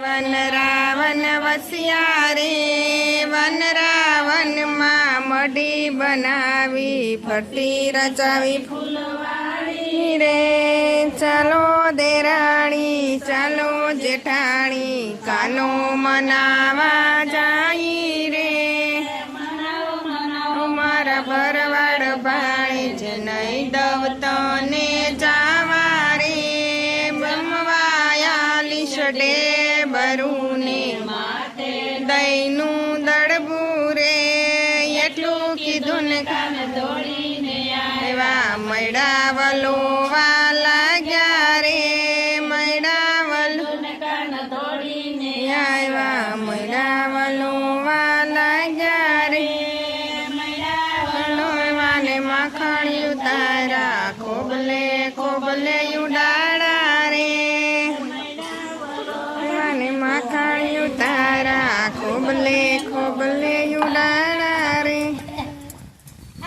one Ravan વસ્યા રે one Ravan માં મઢી બનાવી ફરતી રચાવી ફૂલવાડી રે ચાલો દેરાણી ચાલો જેઠાણી કાનો મનાવા જાય રે મારા ભરવાડ ભાણી જ નહીં દવ તને જાવા રે બ્રહ્મવાયા લીસડે બરુને માટે દઈનું દડબું રે એટલું કીધું ને કાને દોડીને આવ્યા મૈડા વલોવા લાગ્યા રે મૈડા વલો ને કાને દોડીને આવ્યા